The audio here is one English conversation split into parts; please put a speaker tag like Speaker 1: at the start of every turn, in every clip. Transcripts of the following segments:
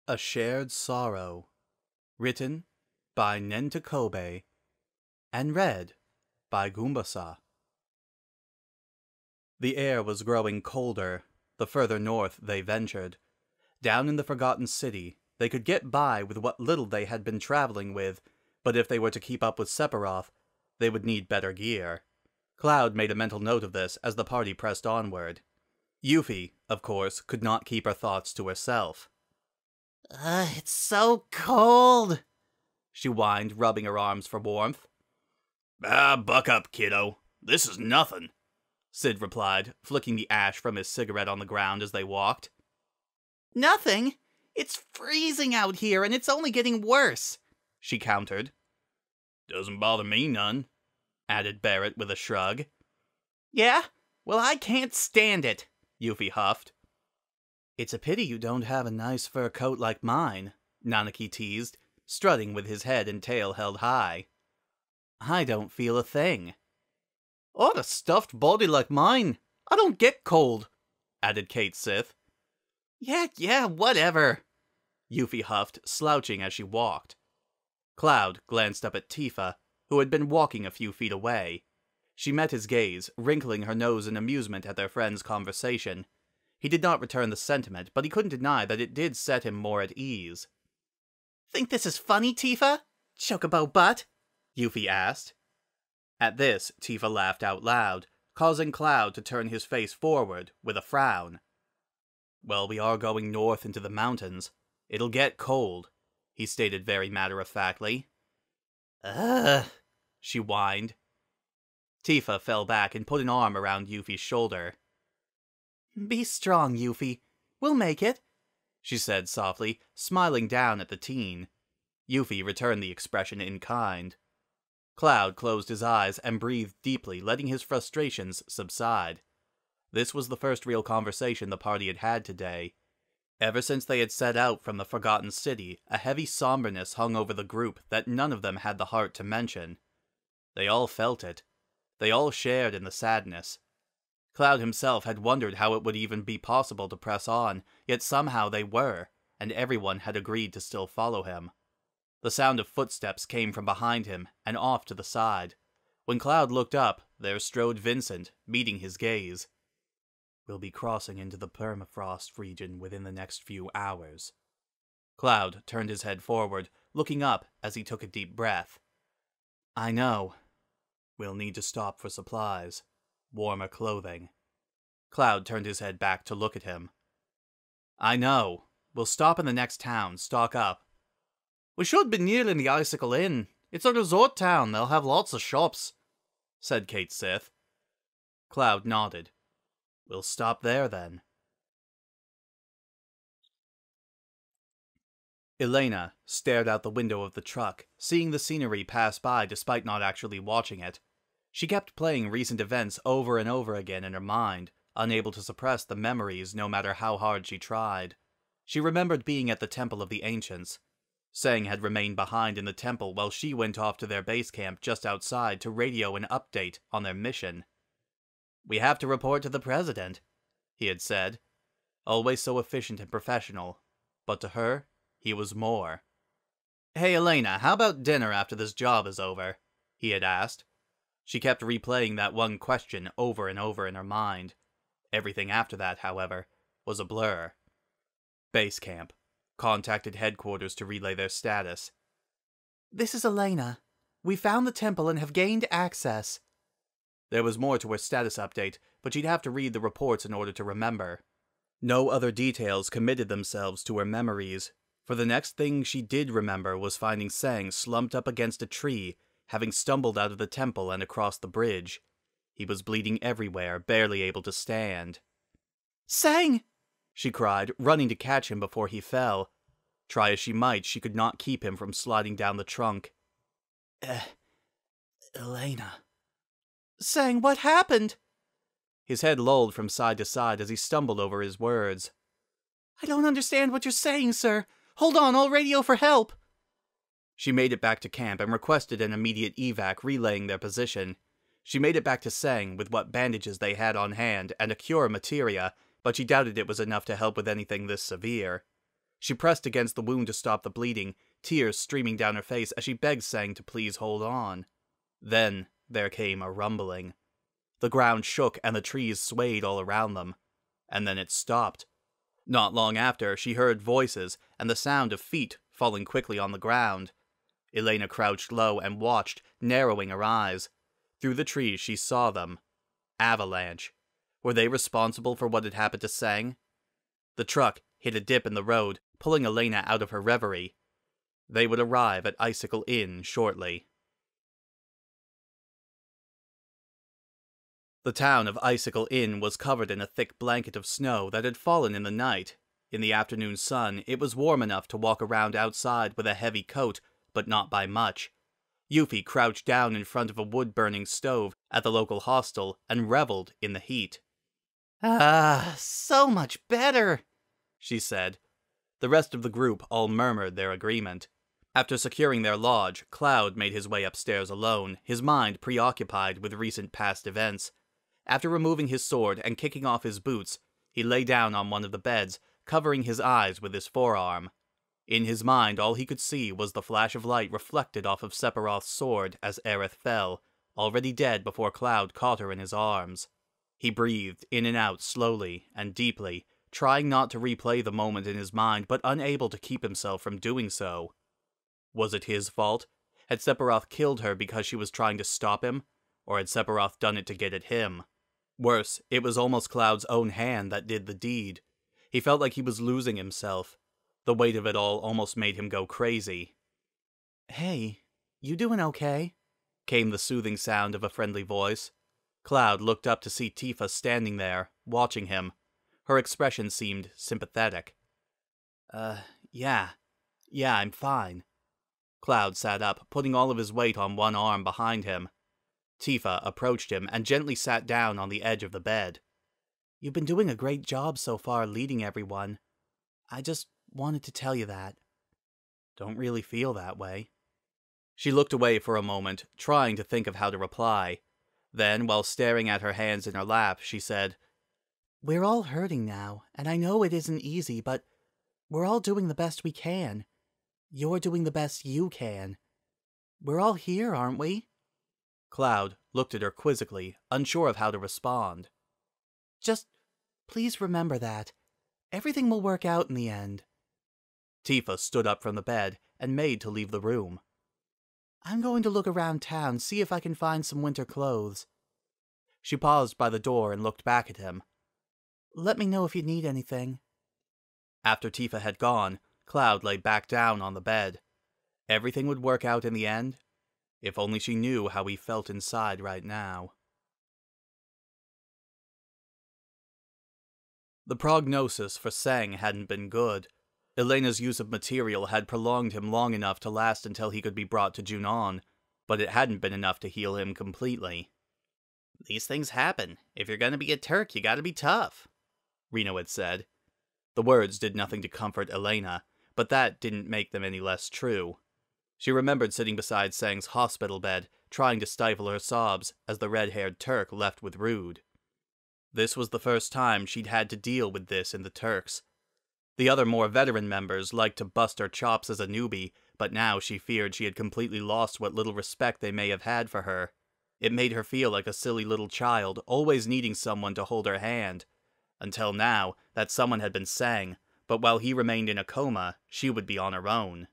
Speaker 1: A Shared Sorrow. Written by Nentikobe and read by Goombasa. The air was growing colder the further north they ventured. Down in the Forgotten City, they could get by with what little they had been traveling with, but if they were to keep up with Sephiroth, they would need better gear. Cloud made a mental note of this as the party pressed onward. Yuffie, of course, could not keep her thoughts to herself.
Speaker 2: It's so cold,
Speaker 1: she whined, rubbing her arms for warmth.
Speaker 3: Buck up, kiddo. This is nothing,
Speaker 1: Sid replied, flicking the ash from his cigarette on the ground as they walked.
Speaker 2: Nothing? It's freezing out here and it's only getting worse,
Speaker 1: she countered.
Speaker 3: Doesn't bother me none,
Speaker 1: added Barrett with a shrug.
Speaker 2: Yeah? Well, I can't stand it,
Speaker 1: Yuffie huffed. It's a pity you don't have a nice fur coat like mine, Nanaki teased, strutting with his head and tail held high. I don't feel a thing.
Speaker 2: What a stuffed body like mine. I don't get cold,
Speaker 1: added Kate Sith.
Speaker 2: Yeah, whatever,
Speaker 1: Yuffie huffed, slouching as she walked. Cloud glanced up at Tifa, who had been walking a few feet away. She met his gaze, wrinkling her nose in amusement at their friend's conversation. He did not return the sentiment, but he couldn't deny that it did set him more at ease.
Speaker 2: Think this is funny, Tifa? Chocobo butt?
Speaker 1: Yuffie asked. At this, Tifa laughed out loud, causing Cloud to turn his face forward with a frown. Well, we are going north into the mountains. It'll get cold, he stated very matter-of-factly.
Speaker 2: She whined.
Speaker 1: Tifa fell back and put an arm around Yuffie's shoulder.
Speaker 2: Be strong, Yuffie. We'll make it,
Speaker 1: she said softly, smiling down at the teen. Yuffie returned the expression in kind. Cloud closed his eyes and breathed deeply, letting his frustrations subside. This was the first real conversation the party had had today. Ever since they had set out from the Forgotten City, a heavy somberness hung over the group that none of them had the heart to mention. They all felt it. They all shared in the sadness. Cloud himself had wondered how it would even be possible to press on, yet somehow they were, and everyone had agreed to still follow him. The sound of footsteps came from behind him and off to the side. When Cloud looked up, there strode Vincent, meeting his gaze. We'll be crossing into the permafrost region within the next few hours. Cloud turned his head forward, looking up as he took a deep breath. I know. We'll need to stop for supplies. Warmer clothing. Cloud turned his head back to look at him. I know. We'll stop in the next town, stock up.
Speaker 2: We should be near in the Icicle Inn. It's a resort town, they'll have lots of shops,
Speaker 1: said Kate Sith. Cloud nodded. We'll stop there then. Elena stared out the window of the truck, seeing the scenery pass by despite not actually watching it. She kept playing recent events over and over again in her mind, unable to suppress the memories no matter how hard she tried. She remembered being at the Temple of the Ancients. Tseng had remained behind in the temple while she went off to their base camp just outside to radio an update on their mission. We have to report to the president, he had said. Always so efficient and professional, but to her, he was more. Hey Elena, how about dinner after this job is over? He had asked. She kept replaying that one question over and over in her mind. Everything after that, however, was a blur. Base camp. Contacted headquarters to relay their status.
Speaker 2: This is Elena. We found the temple and have gained access.
Speaker 1: There was more to her status update, but she'd have to read the reports in order to remember. No other details committed themselves to her memories, for the next thing she did remember was finding Tseng slumped up against a tree, having stumbled out of the temple and across the bridge. He was bleeding everywhere, barely able to stand.
Speaker 2: Tseng!
Speaker 1: She cried, running to catch him before he fell. Try as she might, she could not keep him from sliding down the trunk.
Speaker 2: Elena. Tseng, what happened?
Speaker 1: His head lolled from side to side as he stumbled over his words.
Speaker 2: I don't understand what you're saying, sir. Hold on, I'll radio for help.
Speaker 1: She made it back to camp and requested an immediate evac, relaying their position. She made it back to Tseng with what bandages they had on hand and a cure materia, but she doubted it was enough to help with anything this severe. She pressed against the wound to stop the bleeding, tears streaming down her face as she begged Tseng to please hold on. Then there came a rumbling. The ground shook and the trees swayed all around them. And then it stopped. Not long after, she heard voices and the sound of feet falling quickly on the ground. Elena crouched low and watched, narrowing her eyes. Through the trees she saw them. Avalanche. Were they responsible for what had happened to Tseng? The truck hit a dip in the road, pulling Elena out of her reverie. They would arrive at Icicle Inn shortly. The town of Icicle Inn was covered in a thick blanket of snow that had fallen in the night. In the afternoon sun, it was warm enough to walk around outside with a heavy coat, but not by much. Yuffie crouched down in front of a wood-burning stove at the local hostel and reveled in the heat.
Speaker 2: "Ah, so much better,"
Speaker 1: she said. The rest of the group all murmured their agreement. After securing their lodge, Cloud made his way upstairs alone, his mind preoccupied with recent past events. After removing his sword and kicking off his boots, he lay down on one of the beds, covering his eyes with his forearm. In his mind, all he could see was the flash of light reflected off of Sephiroth's sword as Aerith fell, already dead before Cloud caught her in his arms. He breathed in and out slowly and deeply, trying not to replay the moment in his mind, but unable to keep himself from doing so. Was it his fault? Had Sephiroth killed her because she was trying to stop him? Or had Sephiroth done it to get at him? Worse, it was almost Cloud's own hand that did the deed. He felt like he was losing himself. The weight of it all almost made him go crazy.
Speaker 2: "Hey, you doing okay?"
Speaker 1: came the soothing sound of a friendly voice. Cloud looked up to see Tifa standing there, watching him. Her expression seemed sympathetic. Yeah, I'm fine." Cloud sat up, putting all of his weight on one arm behind him. Tifa approached him and gently sat down on the edge of the bed.
Speaker 2: "You've been doing a great job so far leading everyone. I just wanted to tell you that."
Speaker 1: "Don't really feel that way." She looked away for a moment, trying to think of how to reply. Then, while staring at her hands in her lap, she said,
Speaker 2: "We're all hurting now, and I know it isn't easy, but we're all doing the best we can. You're doing the best you can. We're all here, aren't we?"
Speaker 1: Cloud looked at her quizzically, unsure of how to respond.
Speaker 2: "Just please remember that. Everything will work out in the end."
Speaker 1: Tifa stood up from the bed and made to leave the room.
Speaker 2: "I'm going to look around town, see if I can find some winter clothes."
Speaker 1: She paused by the door and looked back at him.
Speaker 2: "Let me know if you need anything."
Speaker 1: After Tifa had gone, Cloud lay back down on the bed. Everything would work out in the end? If only she knew how he felt inside right now. The prognosis for Tseng hadn't been good. Elena's use of material had prolonged him long enough to last until he could be brought to Junon, but it hadn't been enough to heal him completely.
Speaker 3: "These things happen. If you're gonna be a Turk, you gotta be tough,"
Speaker 1: Reno had said. The words did nothing to comfort Elena, but that didn't make them any less true. She remembered sitting beside Tseng's hospital bed, trying to stifle her sobs as the red-haired Turk left with Rude. This was the first time she'd had to deal with this in the Turks. The other more veteran members liked to bust her chops as a newbie, but now she feared she had completely lost what little respect they may have had for her. It made her feel like a silly little child, always needing someone to hold her hand. Until now, that someone had been Tseng, but while he remained in a coma, she would be on her own.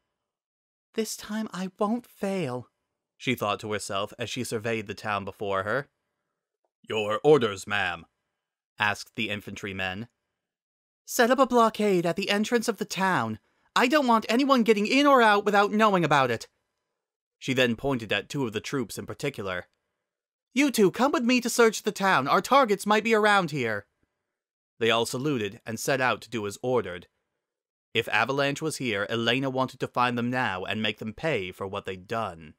Speaker 2: "This time I won't fail,"
Speaker 1: she thought to herself as she surveyed the town before her.
Speaker 3: "Your orders, ma'am?"
Speaker 1: asked the infantrymen.
Speaker 2: "Set up a blockade at the entrance of the town. I don't want anyone getting in or out without knowing about it."
Speaker 1: She then pointed at two of the troops in particular.
Speaker 2: "You two, come with me to search the town. Our targets might be around here."
Speaker 1: They all saluted and set out to do as ordered. If Avalanche was here, Elena wanted to find them now and make them pay for what they'd done.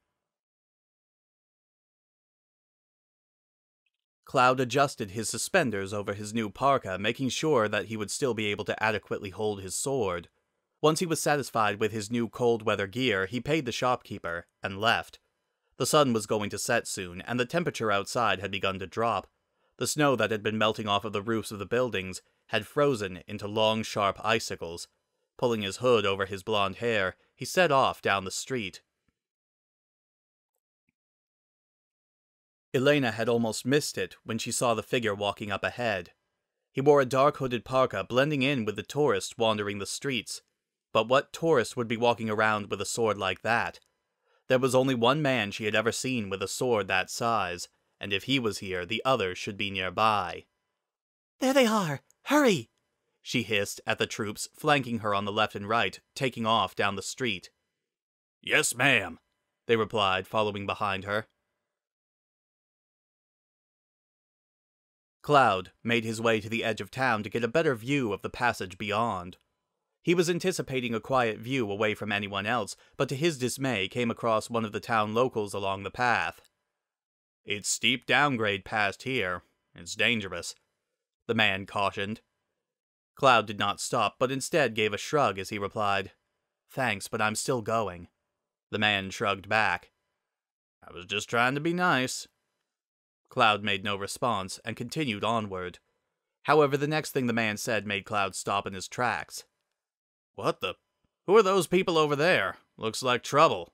Speaker 1: Cloud adjusted his suspenders over his new parka, making sure that he would still be able to adequately hold his sword. Once he was satisfied with his new cold-weather gear, he paid the shopkeeper and left. The sun was going to set soon, and the temperature outside had begun to drop. The snow that had been melting off of the roofs of the buildings had frozen into long, sharp icicles. Pulling his hood over his blonde hair, he set off down the street. Elena had almost missed it when she saw the figure walking up ahead. He wore a dark hooded parka blending in with the tourists wandering the streets. But what tourist would be walking around with a sword like that? There was only one man she had ever seen with a sword that size, and if he was here, the others should be nearby.
Speaker 2: There they are! Hurry!
Speaker 1: She hissed at the troops flanking her on the left and right, taking off down the street. Yes, ma'am, they replied, following behind her. Cloud made his way to the edge of town to get a better view of the passage beyond. He was anticipating a quiet view away from anyone else, but to his dismay came across one of the town locals along the path. It's steep downgrade past here. It's dangerous, the man cautioned. Cloud did not stop, but instead gave a shrug as he replied, Thanks, but I'm still going. The man shrugged back. I was just trying to be nice. Cloud made no response and continued onward. However, the next thing the man said made Cloud stop in his tracks. What the? Who are those people over there? Looks like trouble.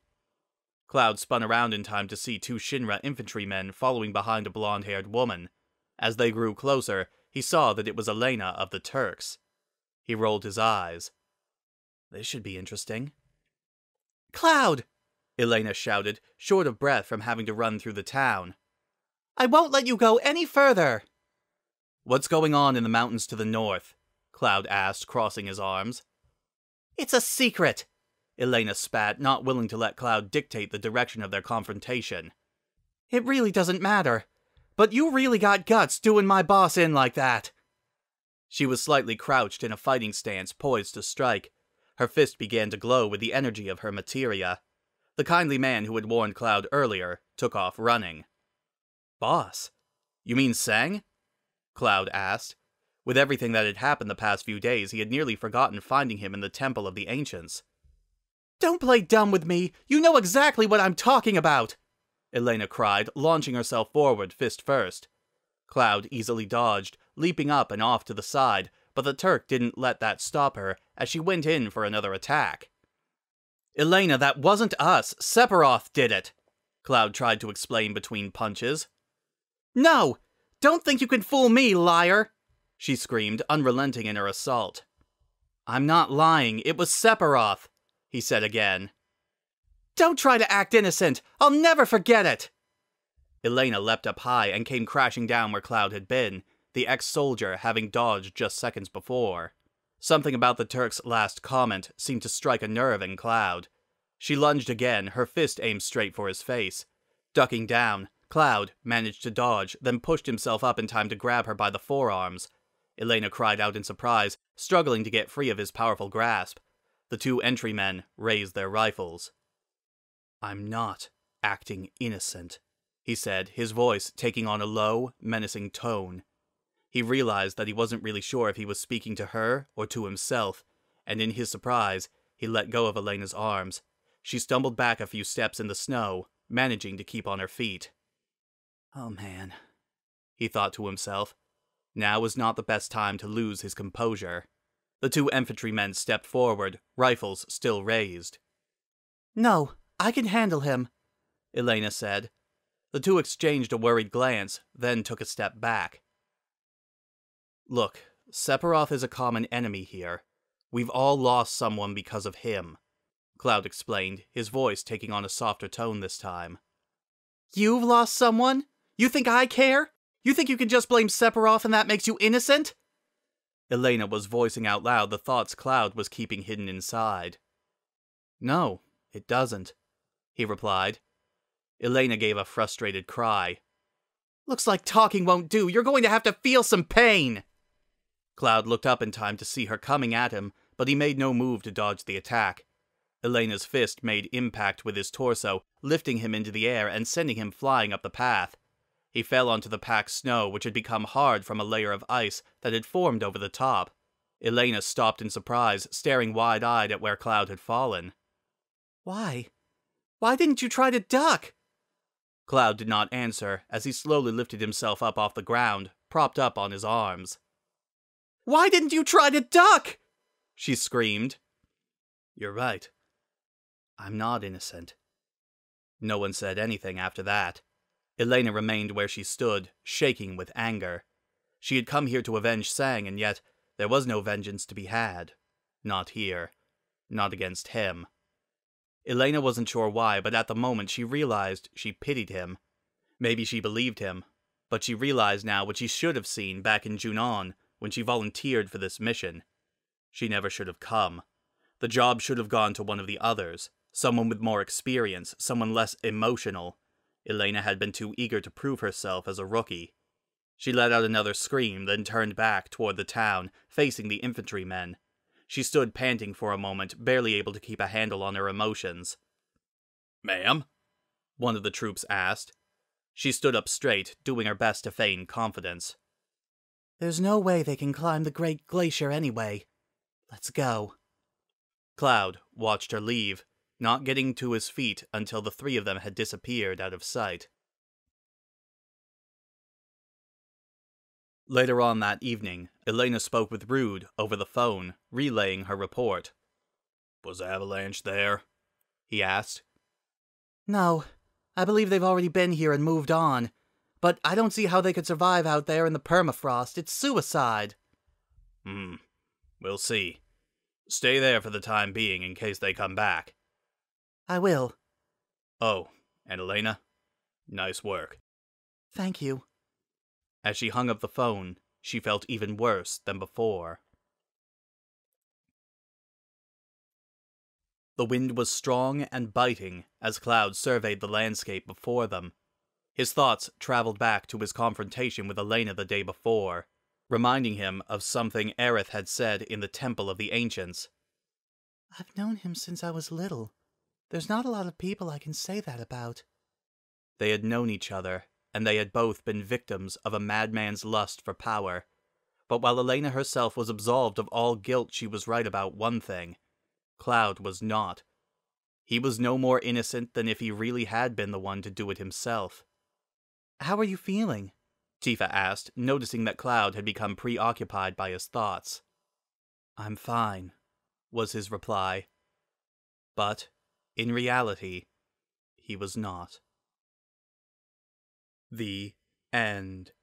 Speaker 1: Cloud spun around in time to see two Shinra infantrymen following behind a blonde-haired woman. As they grew closer, he saw that it was Elena of the Turks. He rolled his eyes. This should be interesting.
Speaker 2: Cloud!
Speaker 1: Elena shouted, short of breath from having to run through the town.
Speaker 2: I won't let you go any further!
Speaker 1: What's going on in the mountains to the north? Cloud asked, crossing his arms.
Speaker 2: It's a secret!
Speaker 1: Elena spat, not willing to let Cloud dictate the direction of their confrontation.
Speaker 2: It really doesn't matter. But you really got guts doing my boss in like that.
Speaker 1: She was slightly crouched in a fighting stance, poised to strike. Her fist began to glow with the energy of her materia. The kindly man who had warned Cloud earlier took off running. Boss? You mean Tseng? Cloud asked. With everything that had happened the past few days, he had nearly forgotten finding him in the Temple of the Ancients.
Speaker 2: Don't play dumb with me! You know exactly what I'm talking about!
Speaker 1: Elena cried, launching herself forward, fist first. Cloud easily dodged, leaping up and off to the side, but the Turk didn't let that stop her as she went in for another attack. Elena, that wasn't us! Sephiroth did it! Cloud tried to explain between punches.
Speaker 2: No! Don't think you can fool me, liar!
Speaker 1: She screamed, unrelenting in her assault. I'm not lying, it was Sephiroth, he said again.
Speaker 2: Don't try to act innocent! I'll never forget it!
Speaker 1: Elena leapt up high and came crashing down where Cloud had been, the ex-soldier having dodged just seconds before. Something about the Turk's last comment seemed to strike a nerve in Cloud. She lunged again, her fist aimed straight for his face. Ducking down, Cloud managed to dodge, then pushed himself up in time to grab her by the forearms. Elena cried out in surprise, struggling to get free of his powerful grasp. The two entrymen raised their rifles. I'm not acting innocent, he said, his voice taking on a low, menacing tone. He realized that he wasn't really sure if he was speaking to her or to himself, and in his surprise, he let go of Elena's arms. She stumbled back a few steps in the snow, managing to keep on her feet. Oh man, he thought to himself. Now was not the best time to lose his composure. The two infantrymen stepped forward, rifles still raised.
Speaker 2: No, I can handle him,
Speaker 1: Elena said. The two exchanged a worried glance, then took a step back. Look, Sephiroth is a common enemy here. We've all lost someone because of him, Cloud explained, his voice taking on a softer tone this time.
Speaker 2: You've lost someone? You think I care? You think you can just blame Sephiroth and that makes you innocent?
Speaker 1: Elena was voicing out loud the thoughts Cloud was keeping hidden inside. No, it doesn't, he replied. Elena gave a frustrated cry.
Speaker 2: Looks like talking won't do. You're going to have to feel some pain!
Speaker 1: Cloud looked up in time to see her coming at him, but he made no move to dodge the attack. Elena's fist made impact with his torso, lifting him into the air and sending him flying up the path. He fell onto the packed snow, which had become hard from a layer of ice that had formed over the top. Elena stopped in surprise, staring wide-eyed at where Cloud had fallen.
Speaker 2: Why? Why didn't you try to duck?
Speaker 1: Cloud did not answer as he slowly lifted himself up off the ground, propped up on his arms.
Speaker 2: Why didn't you try to duck?
Speaker 1: She screamed. You're right. I'm not innocent. No one said anything after that. Elena remained where she stood, shaking with anger. She had come here to avenge Tseng, and yet there was no vengeance to be had. Not here. Not against him. Elena wasn't sure why, but at the moment she realized she pitied him. Maybe she believed him, but she realized now what she should have seen back in Junon when she volunteered for this mission. She never should have come. The job should have gone to one of the others, someone with more experience, someone less emotional. Elena had been too eager to prove herself as a rookie. She let out another scream, then turned back toward the town, facing the infantrymen. She stood panting for a moment, barely able to keep a handle on her emotions. "Ma'am?" one of the troops asked. She stood up straight, doing her best to feign confidence.
Speaker 2: There's no way they can climb the Great Glacier anyway. Let's go.
Speaker 1: Cloud watched her leave, not getting to his feet until the three of them had disappeared out of sight. Later on that evening, Elena spoke with Rude over the phone, relaying her report. "Was Avalanche there?" he asked.
Speaker 2: No, I believe they've already been here and moved on. But I don't see how they could survive out there in the permafrost. It's suicide.
Speaker 1: We'll see. Stay there for the time being in case they come back.
Speaker 2: I will.
Speaker 1: Oh, and Elena, nice work.
Speaker 2: Thank you.
Speaker 1: As she hung up the phone, she felt even worse than before. The wind was strong and biting as Cloud surveyed the landscape before them. His thoughts traveled back to his confrontation with Elena the day before, reminding him of something Aerith had said in the Temple of the Ancients.
Speaker 2: I've known him since I was little. There's not a lot of people I can say that about.
Speaker 1: They had known each other, and they had both been victims of a madman's lust for power. But while Elena herself was absolved of all guilt, she was right about one thing. Cloud was not. He was no more innocent than if he really had been the one to do it himself.
Speaker 2: How are you feeling?
Speaker 1: Tifa asked, noticing that Cloud had become preoccupied by his thoughts. I'm fine, was his reply. But, in reality, he was not. The end.